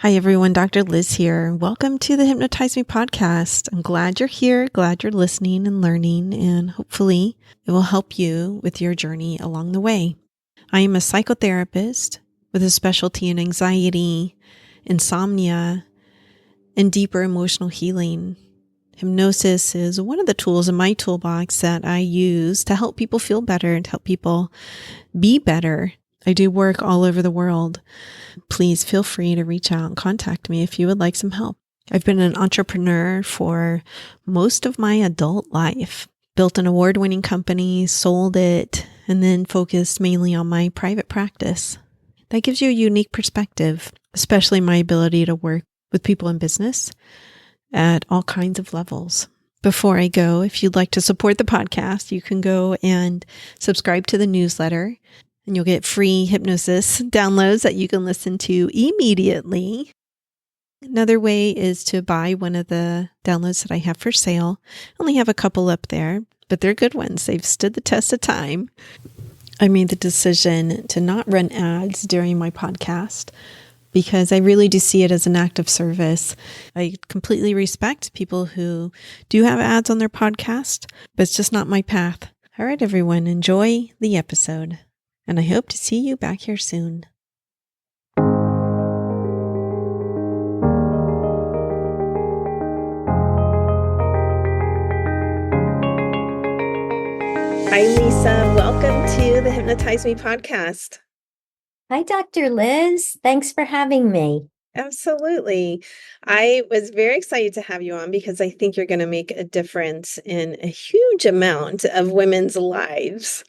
Hi, everyone. Dr. Liz here. Welcome to the Hypnotize Me podcast. I'm glad you're here, glad you're listening and learning, and hopefully it will help you with your journey along the way. I am a psychotherapist with a specialty in anxiety, insomnia, and deeper emotional healing. Hypnosis is one of the tools in my toolbox that I use to help people feel better and to help people be better. I do work all over the world. Please feel free to reach out and contact me if you would like some help. I've been an entrepreneur for most of my adult life, built an award-winning company, sold it, and then focused mainly on my private practice. That gives you a unique perspective, especially my ability to work with people in business at all kinds of levels. Before I go, if you'd like to support the podcast, you can go and subscribe to the newsletter, and you'll get free hypnosis downloads that you can listen to immediately. Another way is to buy one of the downloads that I have for sale. I only have a couple up there, but they're good ones. They've stood the test of time. I made the decision to not run ads during my podcast because I really do see it as an act of service. I completely respect people who do have ads on their podcast, but it's just not my path. All right, everyone, enjoy the episode. And I hope to see you back here soon. Hi, Lisa. Welcome to the Hypnotize Me podcast. Hi, Dr. Liz. Thanks for having me. Absolutely. I was very excited to have you on because I think you're going to make a difference in a huge amount of women's lives.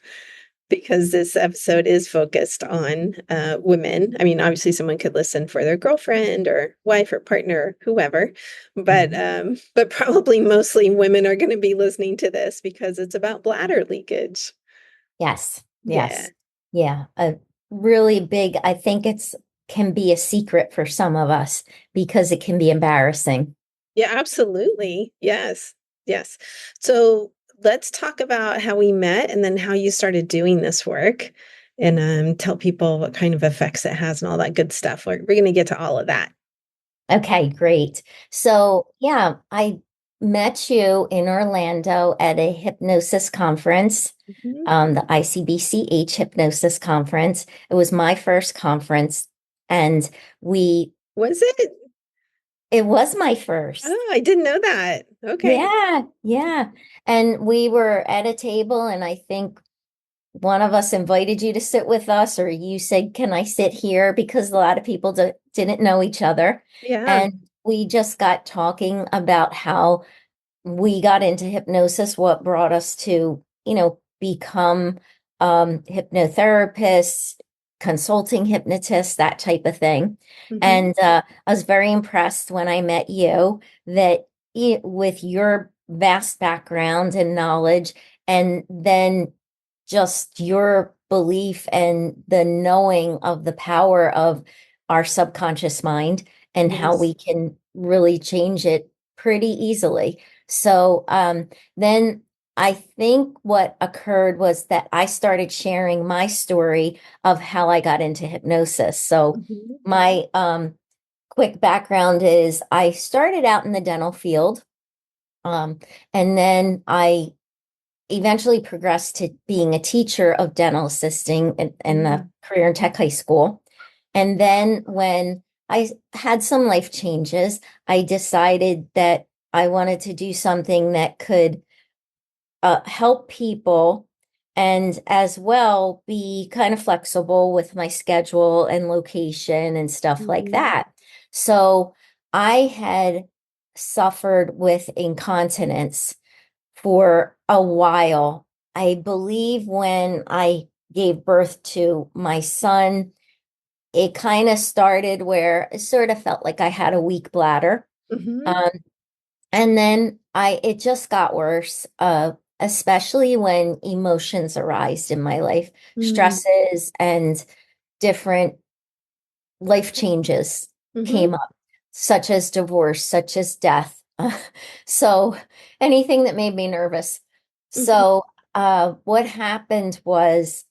Because this episode is focused on women. I mean, obviously someone could listen for their girlfriend or wife or partner, whoever, but probably mostly women are going to be listening to this because it's about bladder leakage. Yes, Yeah. yes. Yeah, a really big, I think can be a secret for some of us because it can be embarrassing. Yeah, absolutely. Yes. Yes. So let's talk about how we met and then how you started doing this work and tell people what kind of effects it has and all that good stuff. We're going to get to all of that. Okay, great. So, yeah, I met you in Orlando at a hypnosis conference, Mhm. the ICBCH hypnosis conference. It was my first conference, and we, Was it? it was my first. Oh, I didn't know that. Okay. Yeah, yeah. And we were at a table, and I think one of us invited you to sit with us, or you said, "Can I sit here?" Because a lot of people didn't know each other. Yeah. And we just got talking about how we got into hypnosis, what brought us to, become hypnotherapists, consulting hypnotists, that type of thing. Hmm. And I was very impressed when I met you that with your vast background and knowledge, and then just your belief and the knowing of the power of our subconscious mind and how Yes. we can really change it pretty easily. So then I think what occurred was that I started sharing my story of how I got into hypnosis. So Hmm. my quick background is I started out in the dental field, um, and then I eventually progressed to being a teacher of dental assisting in the career in tech high school. And then when I had some life changes, I decided that I wanted to do something that could help people and as well be kind of flexible with my schedule and location and stuff like Hmm. that. So I had suffered with incontinence for a while. I believe when I gave birth to my son, it kind of started where it sort of felt like I had a weak bladder. Hmm. Um, and then it just got worse, especially when emotions arise in my life, Hmm. stresses and different life changes Hmm. came up, such as divorce, such as death. So anything that made me nervous. Hmm. So what happened was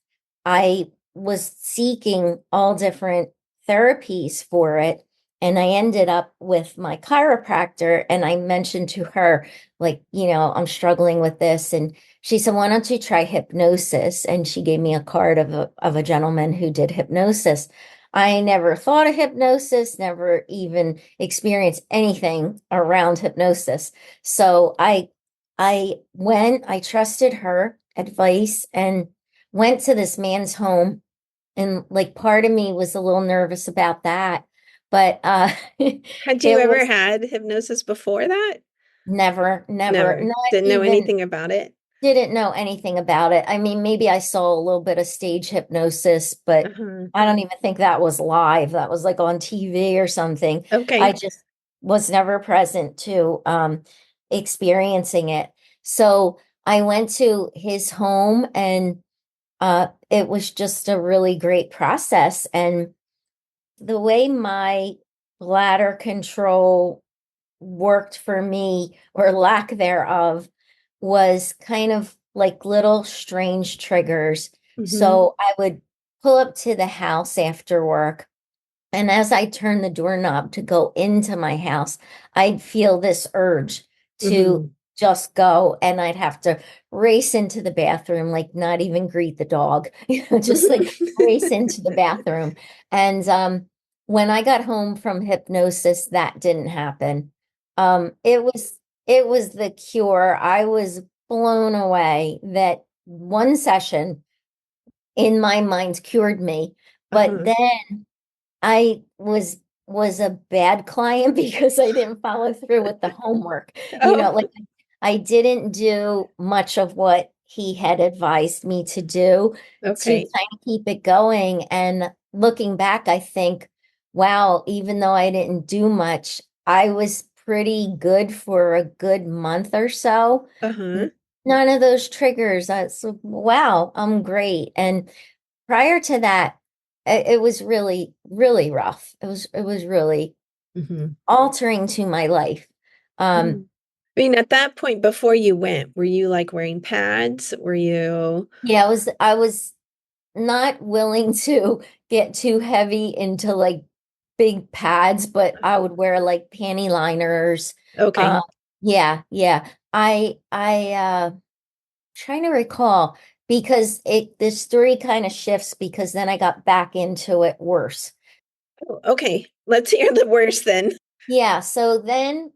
I was seeking all different therapies for it. And I ended up with my chiropractor, and I mentioned to her, like, I'm struggling with this. And she said, why don't you try hypnosis? And she gave me a card of a gentleman who did hypnosis. I never thought of hypnosis, never even experienced anything around hypnosis. So I trusted her advice and went to this man's home. And like part of me was a little nervous about that, but Had you it ever was had hypnosis before that? never, Never. not Didn't know even, anything about it? didn't know anything about it. I mean, maybe I saw a little bit of stage hypnosis, but Uh-huh. I don't even think that was live. That was like on TV or something. I Okay. just was never present to experiencing it. So I went to his home, and it was just a really great process. And the way my bladder control worked for me, or lack thereof, was kind of like little strange triggers. Mm-hmm. So I would pull up to the house after work, and as I turned the doorknob to go into my house, I'd feel this urge to Mm-hmm. just go, and I'd have to race into the bathroom, like not even greet the dog, just like race into the bathroom. And when I got home from hypnosis, that didn't happen. It was the cure. I was blown away that one session in my mind cured me. But Uh-huh. then I was a bad client because I didn't follow through with the homework. Oh, Like I didn't do much of what he had advised me to do to okay. kind of keep it going. And looking back, I think, wow, even though I didn't do much, I was pretty good for a good month or so. Uh-huh. None of those triggers. So, wow, I'm great. And prior to that, it was really, really rough. It was really Mm-hmm. altering to my life. Mm-hmm. Um, I mean, at that point before you went, were you like wearing pads? Were you yeah, I was not willing to get too heavy into like big pads, but I would wear like panty liners. Uh, okay? yeah, yeah. I trying to recall, because the story kind of shifts, because then I got back into it worse. Oh, okay. Let's hear the worst then. Yeah, so then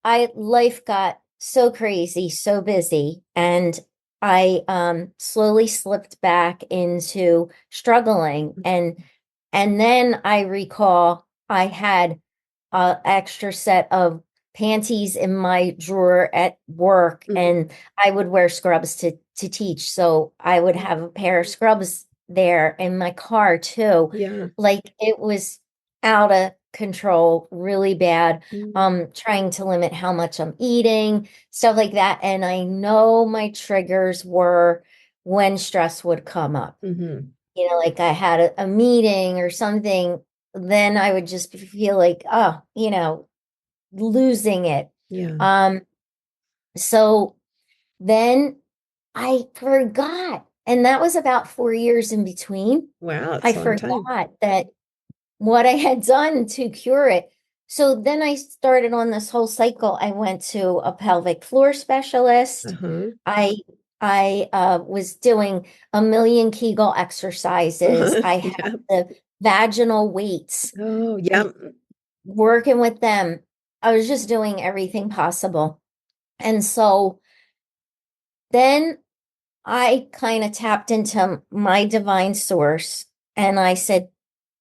I life got so crazy, so busy, and I slowly slipped back into struggling. And then I recall I had an extra set of panties in my drawer at work, Mhm. and I would wear scrubs to teach. So I would have a pair of scrubs there in my car too. Yeah. Like it was out of control, really bad. Mm-hmm. Trying to limit how much I'm eating, stuff like that. And I know my triggers were when stress would come up. Mm-hmm. Like I had a meeting or something, then I would just feel like, oh, losing it. Yeah. Um, so then I forgot. And that was about 4 years in between. Wow, I it's a long time. forgot that what I had done to cure it. So then I started on this whole cycle. I went to a pelvic floor specialist. Uh-huh. I I was doing a million Kegel exercises. Uh-huh. I had Yeah. the vaginal weights, Oh, yeah. working with them. I was just doing everything possible. And so then I kind of tapped into my divine source, and I said,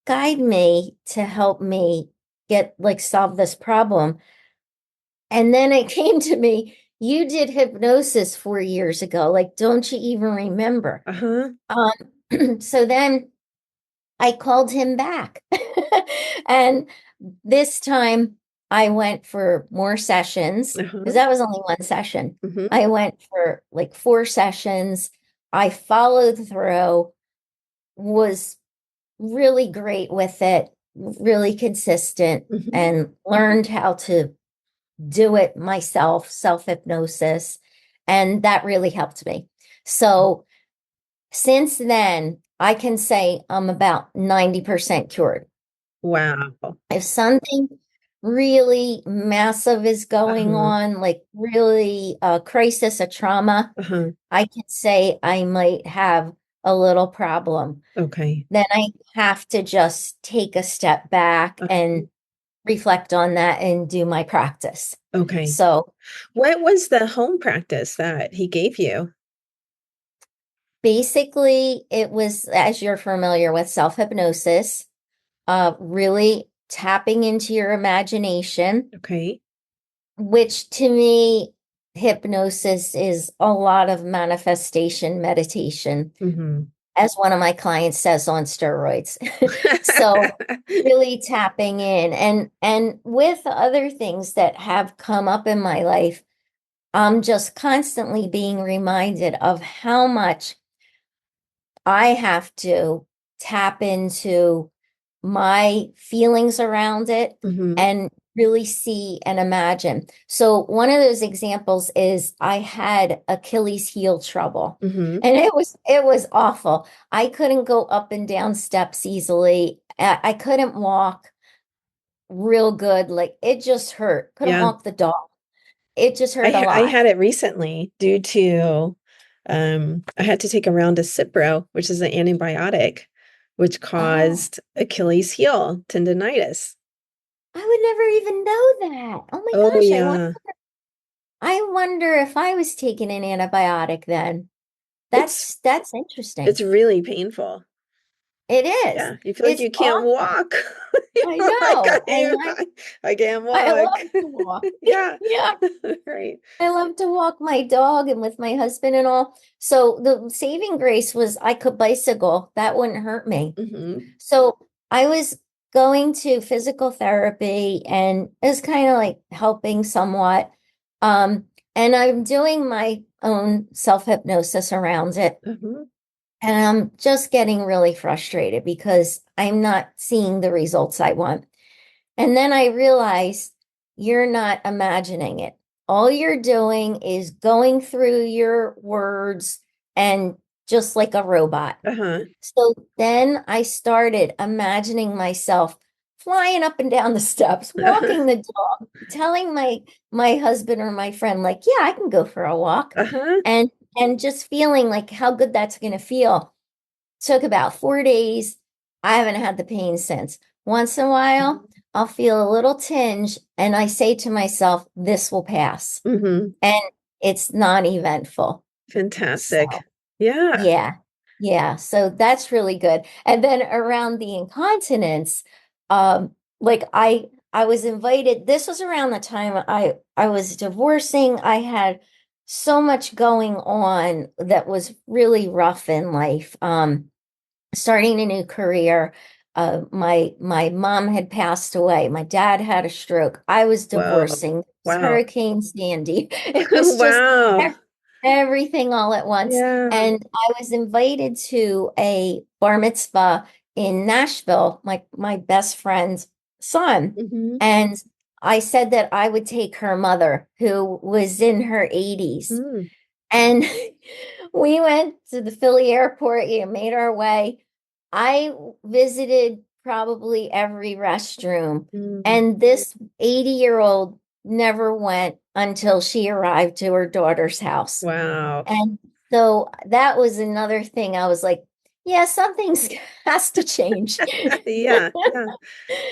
guide me to help me get like solve this problem. And then it came to me, you did hypnosis 4 years ago. Like, don't you even remember? Uh-huh. So then I called him back. And this time I went for more sessions, because Uh-huh. that was only one session. Mm-hmm. I went for like 4 sessions. I followed through, was really great with it, really consistent, Mm-hmm. and learned how to do it myself, self-hypnosis. And that really helped me. So since then, I can say I'm about 90% cured. Wow. If something really massive is going Uh-huh. on, like really a crisis, a trauma, Uh-huh. I can say I might have a little problem. Okay. Then I have to just take a step back Uh, and reflect on that and do my practice. okay. So What was the home practice that he gave you? basically, it was, as you're familiar with, self-hypnosis, really tapping into your imagination, Okay. which to me, hypnosis is a lot of manifestation meditation, Mm-hmm. as one of my clients says, on steroids. So really tapping in, and with other things that have come up in my life, I'm just constantly being reminded of how much I have to tap into my feelings around it Mm-hmm. and really see and imagine. So one of those examples is I had Achilles heel trouble, Mm-hmm. and it was awful. I couldn't go up and down steps easily. I couldn't walk real good. Like it just hurt. Couldn't Yeah. walk the dog. It just hurt a I lot. had it recently due to I had to take a round of Cipro, which is an antibiotic, which Oh, caused Achilles heel tendonitis. I would never even know that. Oh my Oh gosh, yeah. I wonder if I was taking an antibiotic then. It's That's it's interesting. really painful. It is. Yeah, you feel like It's you can't awful. walk. You're I like, know. And I can't I walk. love to walk. Yeah. Yeah. Right. I love to walk my dog and with my husband and all. So the saving grace was I could bicycle. That wouldn't hurt me. Mm-hmm. So I was going to physical therapy and it was kind of like helping somewhat. Um, and I'm doing my own self-hypnosis around it. Mm-hmm. And I'm just getting really frustrated because I'm not seeing the results I want. And then I realized you're not imagining it. All you're doing is going through your words and just like a robot. Uh-huh. So then I started imagining myself flying up and down the steps, walking the dog, telling my husband or my friend like, "Yeah, I can go for a walk." Uh-huh. And and just feeling like how good that's going to feel. Took about 4 days. I haven't had the pain since. Once in a while, I'll feel a little tinge and I say to myself, this will pass. Mm-hmm. And it's non-eventful. Fantastic. So, Yeah. yeah. Yeah. So that's really good. And then around the incontinence, like I was invited, this was around the time I was divorcing. I had so much going on that was really rough in life. Starting a new career. My mom had passed away. My dad had a stroke. I was Whoa. divorcing. It was Wow. Hurricane Sandy. It was just Wow. everything all at once. Yeah. And I was invited to a bar mitzvah in Nashville, my best friend's son. Mm-hmm. And I said that I would take her mother, who was in her 80s. Mm. And we went to the Philly airport, made our way. I visited probably every restroom, Mm. and this 80-year-old never went until she arrived to her daughter's house. Wow. And so that was another thing. I was like, yeah, something's has to change. Yeah. Yeah.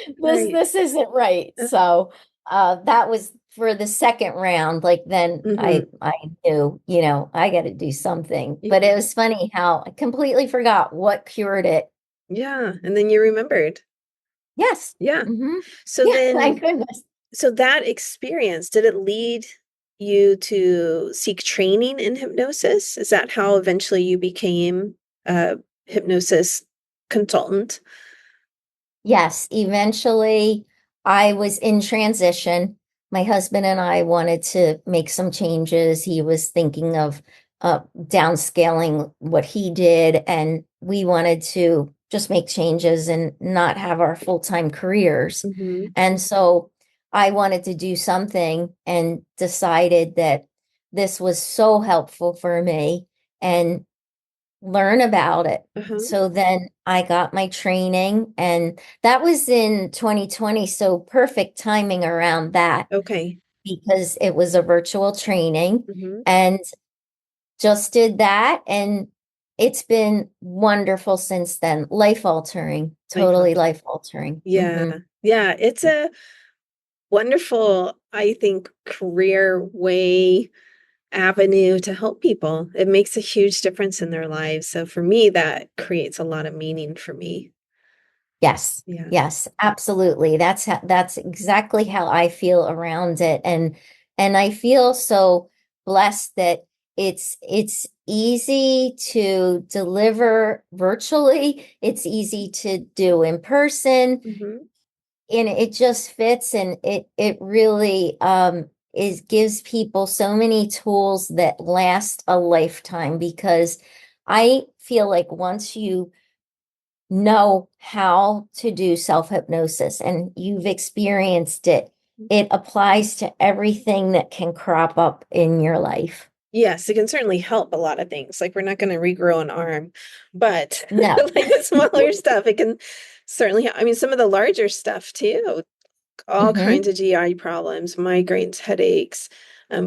This Right. this isn't right. So that was for the second round. Like then Mm-hmm. I knew, I got to do something. But Yeah. it was funny how I completely forgot what cured it. Yeah. And then you remembered. Yes. Yeah. Hmm. So Yeah, then, thank goodness. so that experience, did it lead you to seek training in hypnosis? Is that how eventually you became a hypnosis consultant? Yes, eventually I was in transition. My husband and I wanted to make some changes. He was thinking of downscaling what he did, and we wanted to just make changes and not have our full-time careers. Mm-hmm. And so I wanted to do something and decided that this was so helpful for me. And learn about it. Uh-huh. So then I got my training, and that was in 2020. So perfect timing around that Okay. because it was a virtual training, Hmm. and just did that. And it's been wonderful since then. Life altering, Life totally altering. life altering. Yeah. Yeah. It's a wonderful, I think, career way avenue to help people. It makes a huge difference in their lives. So for me, that creates a lot of meaning for me. Yes. Yeah. Yes, absolutely. That's exactly how I feel around it. And I feel so blessed that it's easy to deliver virtually. It's easy to do in person, Hmm. and it just fits, and it really is gives people so many tools that last a lifetime, because I feel like once you know how to do self-hypnosis and you've experienced it, it applies to everything that can crop up in your life. Yes, it can certainly help a lot of things. Like we're not going to regrow an arm, but No. like the smaller stuff, it can certainly I mean, some of the larger stuff too, all Hmm. kinds of GI problems, migraines, headaches,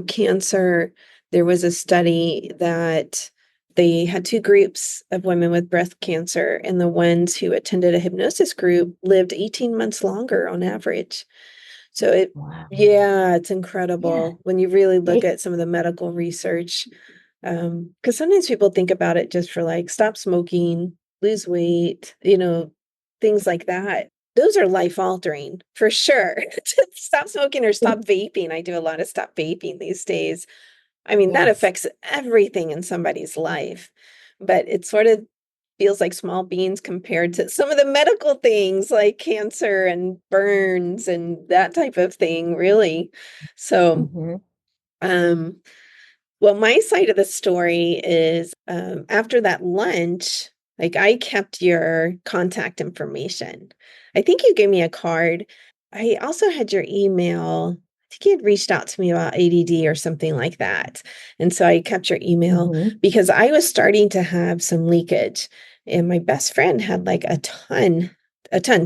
cancer. There was a study that they had two groups of women with breast cancer, and the ones who attended a hypnosis group lived 18 months longer on average. So Wow. yeah, it's Yeah. incredible when you really look It, at some of the medical research. Because sometimes people think about it just for like stop smoking, lose weight, things like that. Those are life altering for sure. Stop smoking or stop vaping. I do a lot of stop vaping these days. I mean, that yes. affects everything in somebody's life, but it sort of feels like small beans compared to some of the medical things like cancer and burns and that type of thing, really. So, Hmm. um, well, my side of the story is after that lunch, like I kept your contact information. I think you gave me a card. I also had your email. I think you had reached out to me about ADD or something like that. And so I kept your email Hmm. because I was starting to have some leakage. And my best friend had like a ton.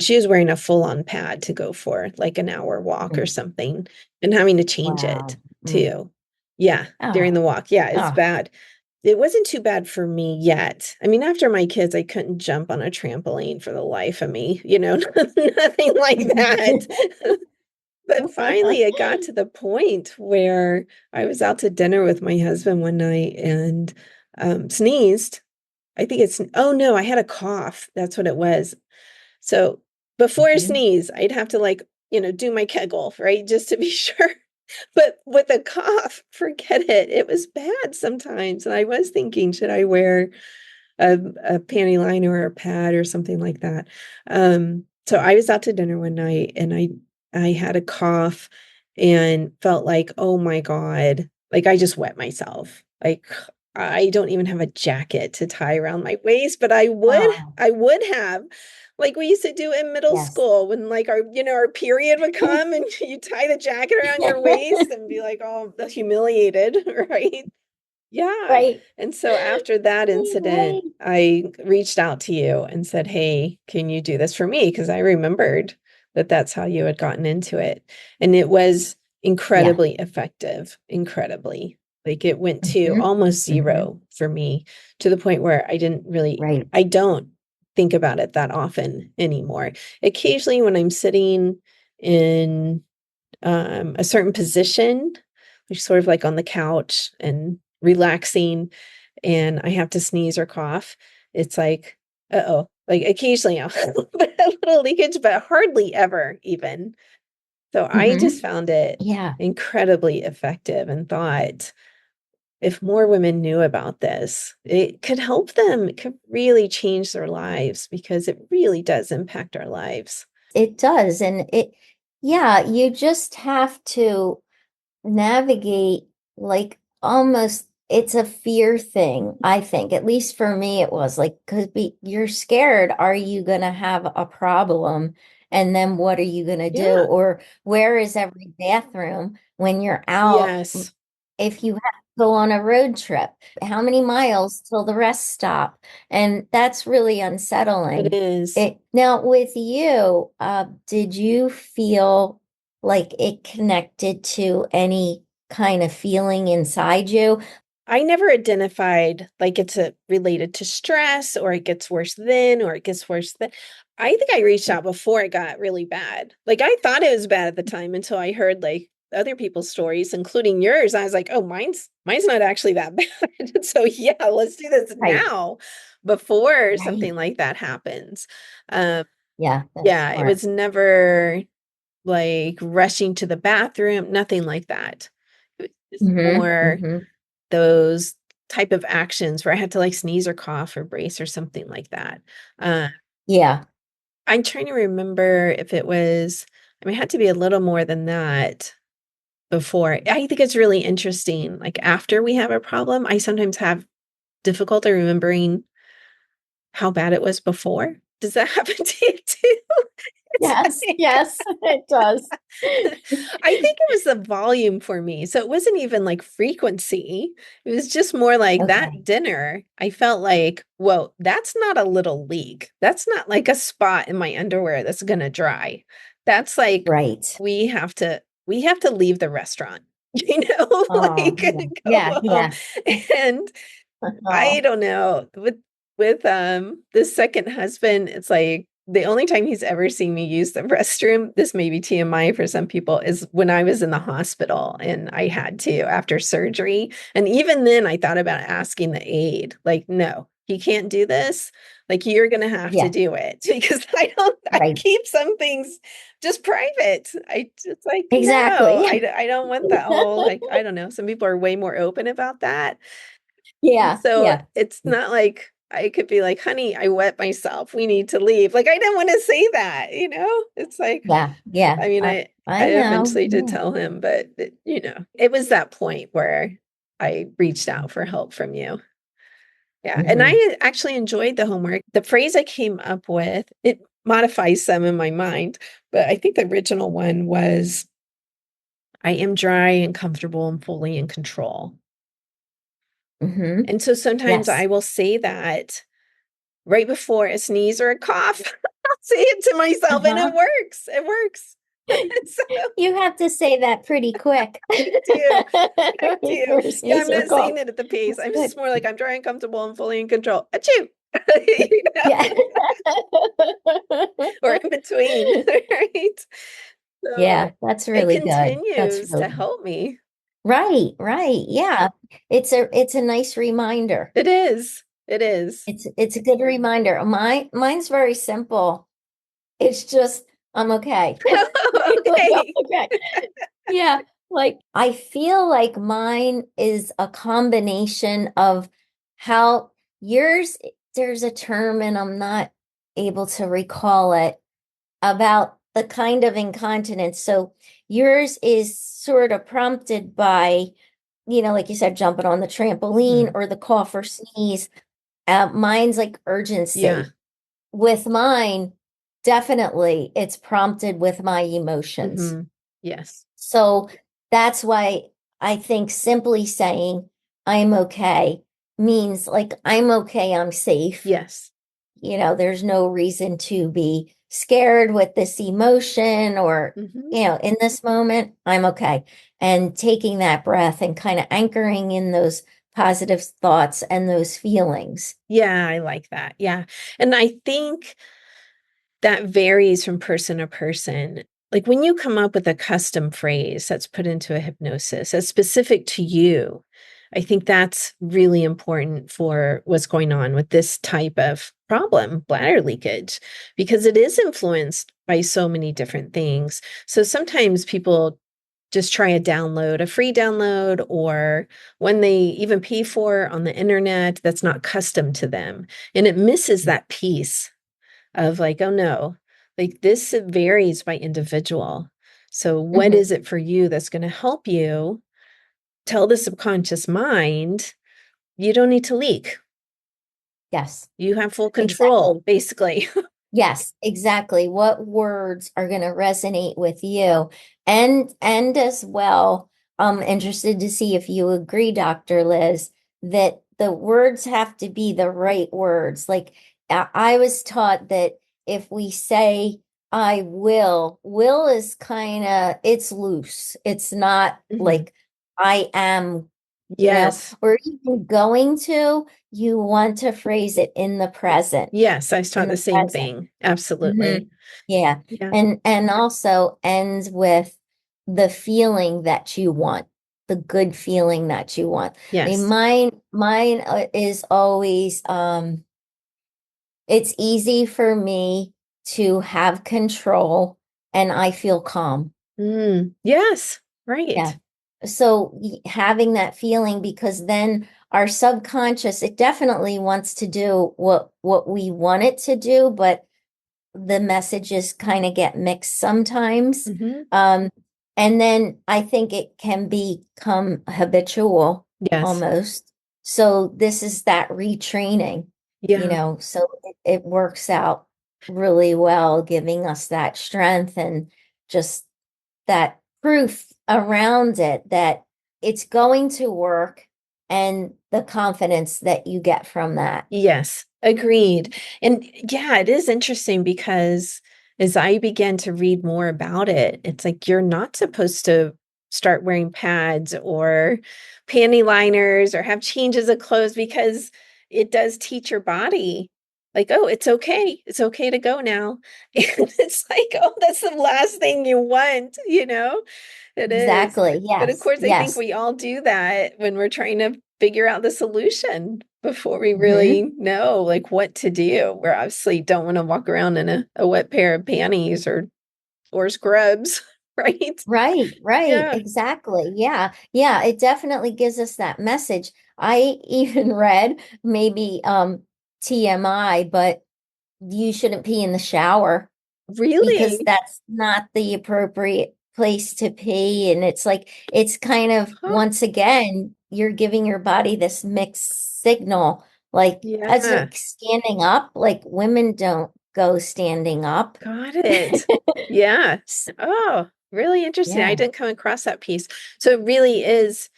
She was wearing a full-on pad to go for like an hour walk or something and having to change it Wow. Mm. too. Yeah, during Oh, the walk. Yeah, it's oh. bad. It wasn't too bad for me yet. I mean, after my kids, I couldn't jump on a trampoline for the life of me, nothing like that. But finally, it got to the point where I was out to dinner with my husband one night and sneezed. I think oh no, I had a cough. That's what it was. So before I Mhm. sneeze, I'd have to like, do my Kegel, right? Just to be sure. But with a cough, forget it. It was bad sometimes. And I was thinking, should I wear a panty liner or a pad or something like that? So I was out to dinner one night and I had a cough and felt like, oh my God, like I just wet myself. Like I don't even have a jacket to tie around my waist, but Oh, I would have like we used to do in middle yes. school when like our period would come and you tie the jacket around your waist and be like all humiliated, right? Yeah. Right. And so after that incident, Right. I reached out to you and said, "Hey, can you do this for me?" Because I remembered that that's how you had gotten into it. And it was Yeah. incredibly effective, incredibly. Like it went to Hmm. almost Hmm. zero for me to the point where Right. I don't think about it that often anymore. Occasionally when I'm sitting in a certain position, like sort of like on the couch and relaxing, and I have to sneeze or cough, it's like, uh-oh, like occasionally I'll have a little leakage, but hardly ever even. So I just Hmm. found it Yeah, incredibly effective and thought if more women knew about this, it could help them. It could really change their lives because it really does impact our lives. it does. And yeah, you just have to navigate, like, almost it's a fear thing, I think. At least for me, it was like, because you're scared. Are you going to have a problem? And then what are you going to do? Yeah. Or where is every bathroom when you're out Yes. if you have to go on a road trip, how many miles till the rest stop? And that's really It unsettling. is. It now with you, did you feel like it connected to any kind of feeling inside you? I never identified like it's related to stress or it gets worse then or it gets worse then. I think I reached out before it got really bad. Like I thought it was bad at the time until I heard like other people's stories, including yours. I was like, oh, mine's not actually that bad. So yeah, let's do this Right, now before right. something like that happens. Um, Yeah, that's yeah, it smart. was never like rushing to the bathroom, nothing like that. It was just more Hmm. those type of actions where I had to like sneeze or cough or brace or something like that. Uh, Yeah. I'm trying to remember if it was, I mean, it had to be a little more than that before. I think it's really interesting. Like after we have a problem, I sometimes have difficulty remembering how bad it was before. Does that happen to you too? It's Yes, like yes, it does. I think it was the volume for me. So it wasn't even like frequency. It was just more like that Okay, dinner. I felt like, whoa, that's not a little leak. That's not like a spot in my underwear that's gonna dry. That's like right. we have to leave the restaurant, Oh, like yeah, go yeah, home. yeah. And I Oh, don't know. With this second husband, it's like the only time he's ever seen me use the restroom, this may be TMI for some people, is when I was in the hospital and I had to after surgery. And even then I thought about asking the aide, like, no, he can't do this. Like you're gonna have to yeah, do it because I right. keep some things just private. I just like, no, Exactly. I don't want that whole like, I don't know. Some people are way more open about that. Yeah, So yeah, it's not like I could be like, honey, I wet myself. We need to leave. Like I didn't want to say that. It's like, yeah, yeah. I mean, I I I know. eventually did Yeah. tell him, but it was that point where I reached out for help from you. Yeah. And Hmm. I actually enjoyed the homework. The phrase I came up with, it modifies some in my mind, but I think the original one was I am dry and comfortable and fully in control. Hmm. And so sometimes I Yes. will say that right before a sneeze or a cough. I'll say it to myself and it Uh-huh. works. It works. So You have to say that pretty quick. I do. I do. Before Yeah, sneeze I'm or not saying cough. it at the pace. That's I'm good. just more like I'm dry and comfortable and fully in control. Achoo. Yeah. Or in between. Right. So Yeah, that's it really good. That's continues to really help me. right, right. Yeah. It's a nice reminder. It is. It is. It's a good reminder. Mine's very simple. It's just I'm okay. Like I'm Okay. okay. Yeah, like I feel like mine is a combination of how yours, there's a term and I'm not able to recall it about the kind of incontinence. So yours is sort of prompted by, like you said, jumping on the trampoline Mhm. or the cough or sneeze. Mine's like Yeah. urgency. With mine, definitely it's prompted with my emotions. Hmm. Yes. So that's why I think simply saying I'm okay means like I'm okay, I'm safe. Yes. There's no reason to be scared with this emotion or, Hmm. in this moment, I'm okay. And taking that breath and kind of anchoring in those positive thoughts and those feelings. Yeah, I like that. Yeah. And I think that varies from person to person. Like when you come up with a custom phrase that's put into a hypnosis that's specific to you, I think that's really important for what's going on with this type of problem, bladder leakage, because it is influenced by so many different things. So sometimes people just try a free download, or when they even pay for on the internet that's not custom to them. And it misses that piece of like, oh no, like this varies by individual. So, what Mhm. is it for you that's going to help you tell the subconscious mind, you don't need to leak? Yes, You have full control, exactly. basically. Yes, exactly. What words are going to resonate with you? And as well, I'm interested to see if you agree, Dr. Liz, that the words have to be the right words. Like I was taught that if we say I will is kind of, it's loose. It's not Mhm. like I am, Yes. or even going to, you want to phrase it in the present, Yes, I was in taught the the same present. thing. Absolutely. Mhm. Yeah. Yeah. And also ends with the feeling that you want, the good feeling that you want. I mean, Yes. mine is always it's easy for me to have control and I feel calm. Yes. Yeah. Right. So having that feeling, because then our subconscious, it definitely wants to do what we want it to do, but the messages kind of get mixed sometimes. Hmm. Um, and then I think it can become habitual Yes. almost. So this is that retraining, Yeah. so it works out really well, giving us that strength and just that proof around it that it's going to work and the confidence that you get from that. Yes, agreed. And yeah, it is interesting because as I began to read more about it, it's like you're not supposed to start wearing pads or panty liners or have changes of clothes because it does teach your body, like, oh, it's okay. It's okay to go now. And it's like, oh, that's the last thing you want, you know? It is. Exactly. But of Yes. course, I think Yes. we all do that when we're trying to figure out the solution before we Hmm. really know like what to do. We obviously don't want to walk around in a wet pair of panties or scrubs, right? Right, right, Yeah. exactly. Yeah. Yeah, it definitely gives us that message. I even read maybe TMI, but you shouldn't pee in the shower because Really? that's not the appropriate place to pee. And it's like it's kind of Huh. once again, you're giving your body this mixed signal. Like as Yeah. like standing up, like women don't go standing up. Got it. Yeah. Oh, really interesting. I Yeah. didn't come across that piece. So it really is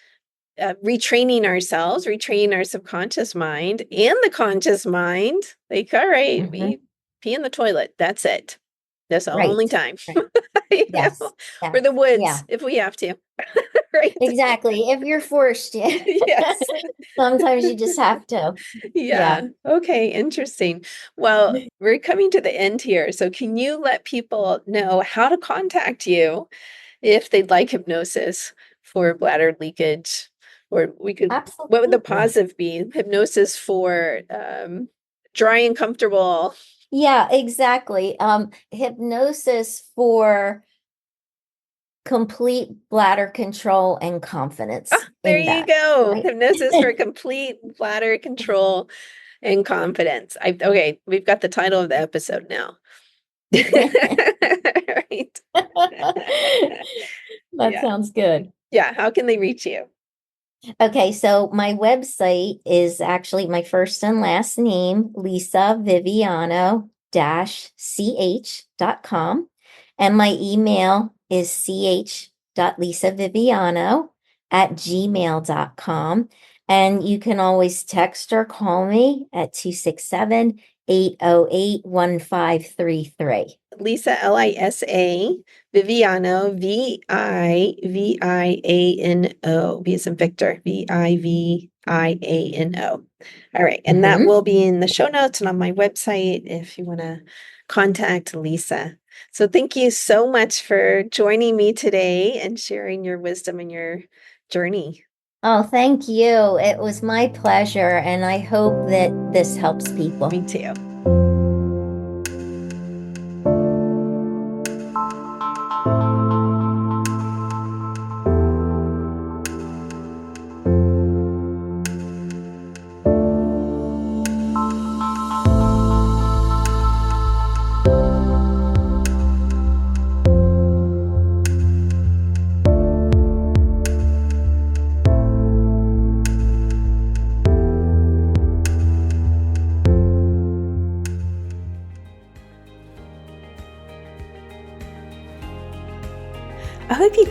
retraining ourselves, retraining our subconscious mind and the conscious mind. Like, all right, Hmm. we pee in the toilet. That's it. That's the only Right. time. Right. You know, Yes. or the Yes. Yeah. woods if we have to. Right. Exactly. If you're forced, yeah. Yes. Sometimes you just have to. Yeah. Yeah. Okay. Interesting. Well, we're coming to the end here. So, can you let people know how to contact you if they'd like hypnosis for bladder leakage? Or we could, what would the Absolutely. positive be? Hypnosis for dry and comfortable. Yeah, exactly. Hypnosis for complete bladder control and confidence Ah, there in you that, go. right? Hypnosis for complete bladder control and confidence. Okay, we've got the title of the episode now. Right. That Yeah. sounds good. Yeah. How can they reach you? Okay, so my website is actually my first and last name, Lisa Viviano ch.com. And my email is ch.lisaviviano@gmail.com. And you can always text or call me at 267-808-1533. Lisa, Lisa, Viviano, Viviano, V as in Victor, Viviano. All right. And that Mhm. will be in the show notes and on my website if you want to contact Lisa. So thank you so much for joining me today and sharing your wisdom and your journey. Oh, thank you. It was my pleasure, and I hope that this helps people. Me too.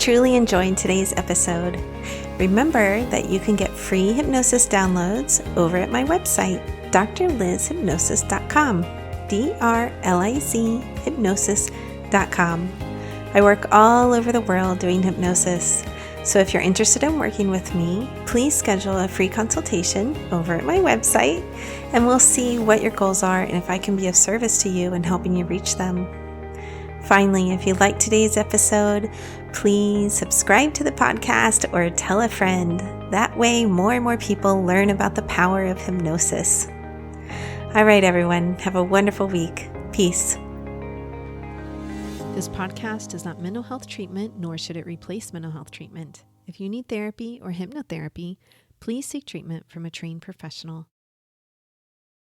truly enjoyed today's episode. Remember that you can get free hypnosis downloads over at my website, drlizhypnosis.com, DRLIZ hypnosis.com. I work all over the world doing hypnosis. So if you're interested in working with me, please schedule a free consultation over at my website, and we'll see what your goals are and if I can be of service to you in helping you reach them. Finally, if you liked today's episode, please subscribe to the podcast or tell a friend. That way, more and more people learn about the power of hypnosis. All right, everyone, have a wonderful week. Peace. This podcast is not mental health treatment, nor should it replace mental health treatment. If you need therapy or hypnotherapy, please seek treatment from a trained professional.